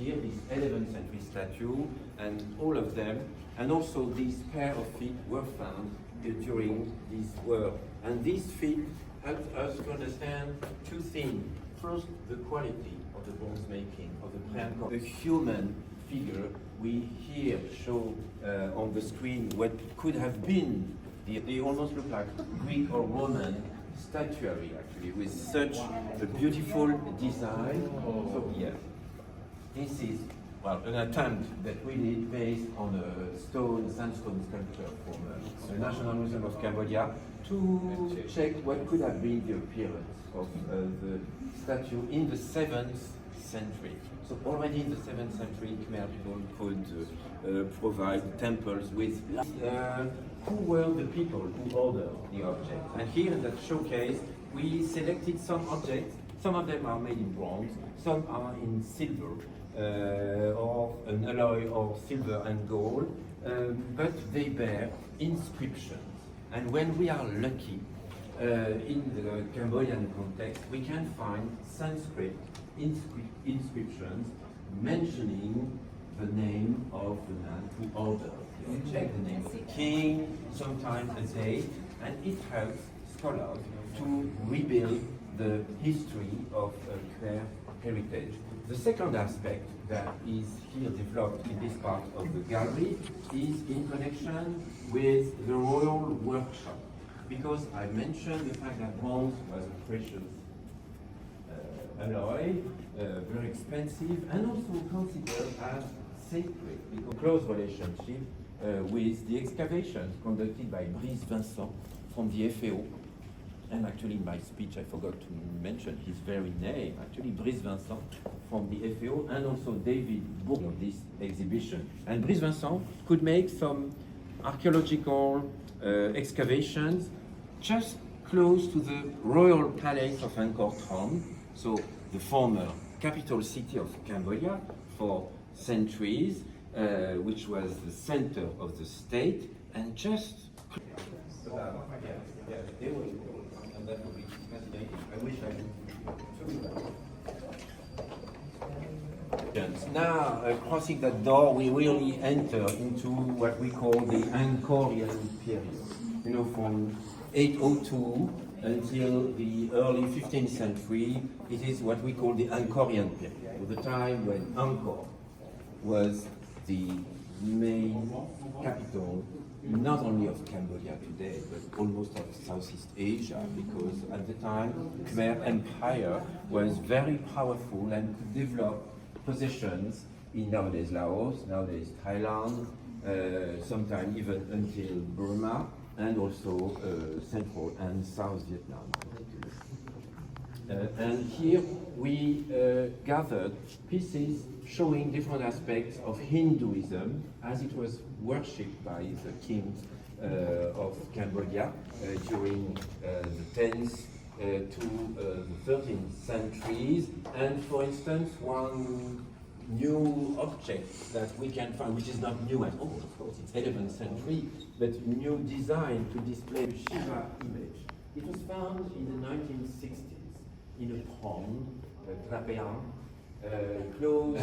here this 11th century statue, and all of them, and also these pair of feet were found during this work. And these feet helped us to understand two things. First, the quality of the bronze making of the pre-Angkor. The human figure we here show on the screen what could have been. They almost look like Greek or Roman statuary, actually, with such a beautiful design. So yeah, this is, well, an attempt that we did based on a sandstone sculpture from the National Museum of Cambodia to check what could have been the appearance of the statue in the 7th century. So already in the 7th century, Khmer people could provide temples with who were the people who ordered the object. And here in that showcase, we selected some objects. Some of them are made in bronze, some are in silver, or an alloy of silver and gold, but they bear inscriptions. And when we are lucky, in the Cambodian context, we can find Sanskrit inscriptions mentioning the name of the man who ordered the object, the name of the king, sometimes a date, and it helps scholars to rebuild the history of Khmer heritage. The second aspect that is here developed in this part of the gallery is in connection with the royal workshop, because I mentioned the fact that bronze was a precious alloy, very expensive, and also considered as sacred, because close relationship with the excavations conducted by Brice Vincent from the FAO. And actually in my speech I forgot to mention his very name, actually Brice Vincent from the FAO, and also David Bourg of this exhibition. And Brice Vincent could make some archaeological excavations just close to the royal palace of Angkor Thom, so the former capital city of Cambodia for centuries, which was the center of the state, and just and that would be fascinating. I wish I could show you. Now, crossing that door, we really enter into what we call the Angkorian period. You know, from 802 until the early 15th century, it is what we call the Angkorian period, the time when Angkor was the main capital, not only of Cambodia today, but almost of Southeast Asia, because at the time, Khmer Empire was very powerful and could develop positions in nowadays Laos, nowadays Thailand, sometimes even until Burma, and also Central and South Vietnam. And here we gathered pieces showing different aspects of Hinduism as it was worshipped by the kings of Cambodia during the 10th to the 13th centuries. And for instance, one new object that we can find, which is not new at all, of course, it's 11th century, but new design to display the Shiva image. It was found in the 1960s in a pond, Trapeang, close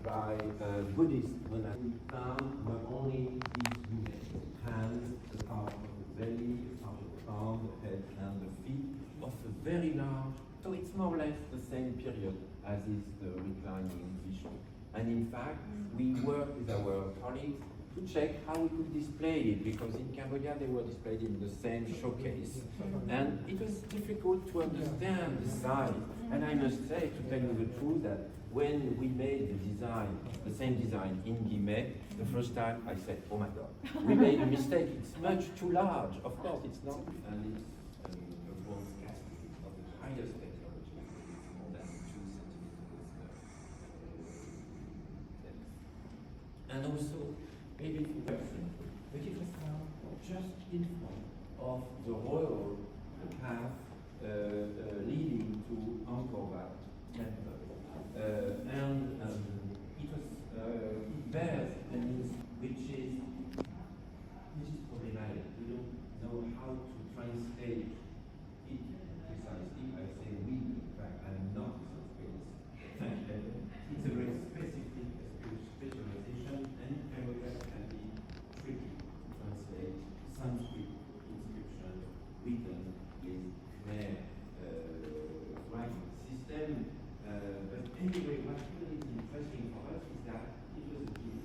by Buddhist monastery. We found not only these units, hands, the part of the belly, the part of the arm, the head, and the feet of a very large. So it's more or less the same period as is the reclining Vishnu. And in fact, we worked with our colleagues to check how we could display it, because in Cambodia they were displayed in the same showcase. And it was difficult to understand the size. And I must say, to tell you the truth, that when we made the design, the same design in Guimet, the first time I said, oh my God, we made a mistake, it's much too large. Of course it's not, and it's a bronze casting of the highest technology, more than 2 centimeters. And also, maybe but it was found just in front of the royal path leading to Angkor Wat temple. And it was it bears an which is problematic. We don't know how to translate it precisely. I say we, in fact, I'm not. It's a very specific anyway, what really is interesting for us is that it was a gift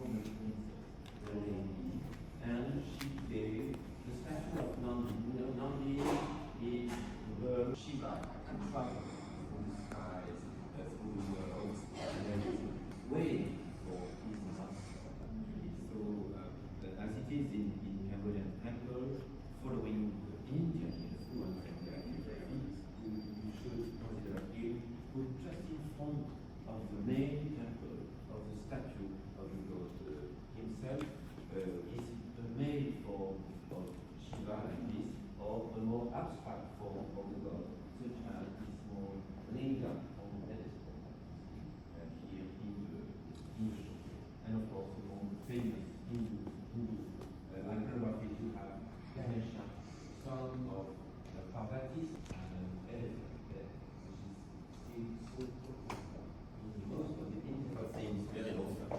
from a princess, a lady, and she gave the statue of Nandi. You know, Nandi is the Shiva, travel through the skies, through the world, and everything, waiting for his master. So, as it is in Cambodian temple, following the Indian influence and the activities, you should consider him put just in front of the main temple of the statue of the god himself. Is it a made form of Shiva like this, or a more abstract form of the god, such as this more linga on the pedestal, here in the show. And of course, the more famous Hindu iconography to have Ganesha, son of Parvati, and an elephant there, which is still so popular in most of the Indian things very often.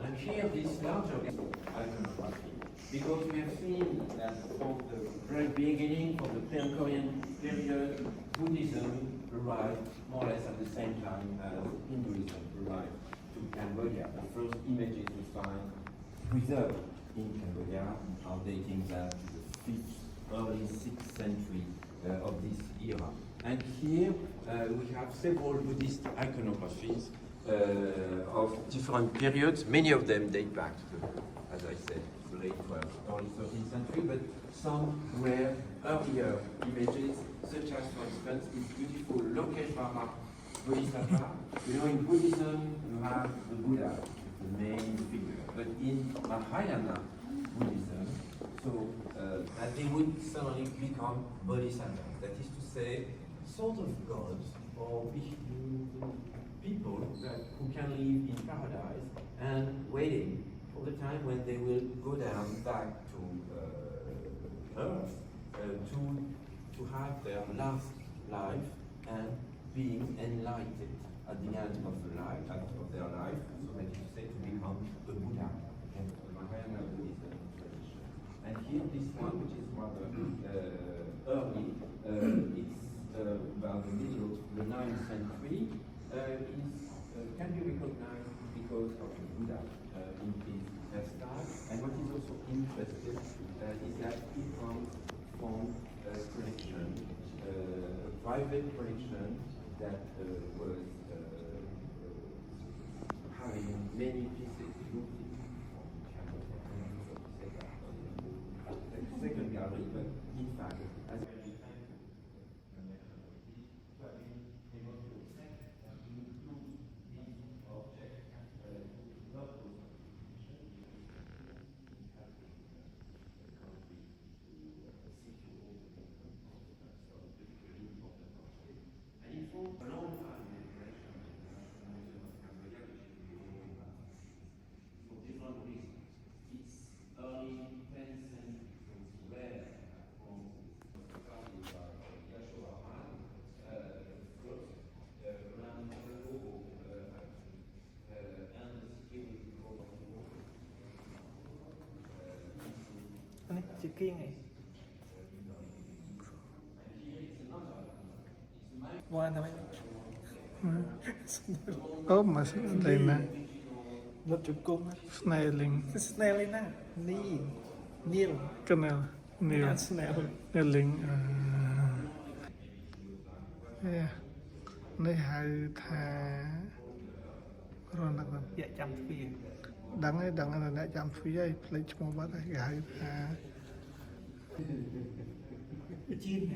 And here this larger iconography, because we have seen that from the very beginning, from the Korean period, Buddhism arrived more or less at the same time as Hinduism arrived to Cambodia. The first images we find preserved in Cambodia are dating back to the 5th, early 6th century of this era. And here we have several Buddhist iconographies of different periods. Many of them date back to the, as I said, the late 12th, early 13th century, but some were earlier images, such as, for instance, this beautiful Lokeshvara Bodhisattva. You know, in Buddhism, you have the Buddha, the main figure, but in Mahayana Buddhism, so that they would suddenly become bodhisattvas. That is to say, sort of gods or people who can live in paradise and waiting for the time when they will go down back to earth to have their last life and being enlightened at the end of the life, of their life, so that is to say, to become a Buddha, and the Mahayana Buddhism tradition. And here, this one, which is rather early, it's about the middle of the 9th century, can be recognized because of the Buddha in his hairstyle. And what is also interesting is that it comes from a collection, a private collection that was having many pieces looted from Cambodia. Second gallery, but in fact, as chữ kiêng này qua thôi ốm mà đây nè lớp chữ cung snailing snail na ni niel cái nào nhiều snail snailing này hai thà rồi nè dạ chăm phi đắng là nãy chăm phi ấy lấy cho một bát cái hai thà chiên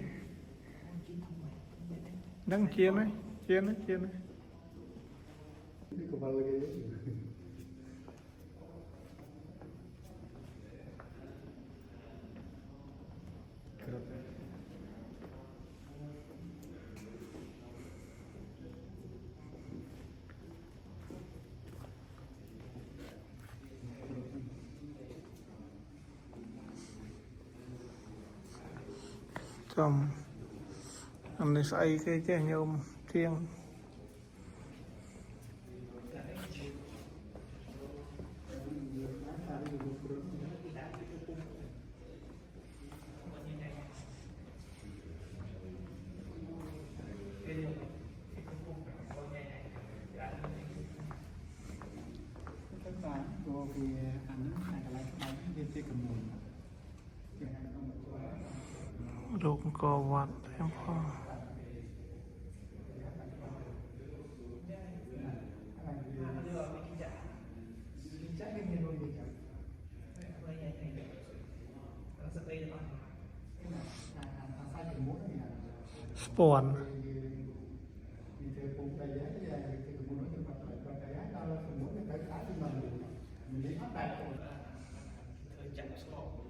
đắng chiên ấy trong anh này xây cái nhôm thiên រូបអង្គរវត្តទាំងផង ស្ពាន់ ចាក់ស្គរ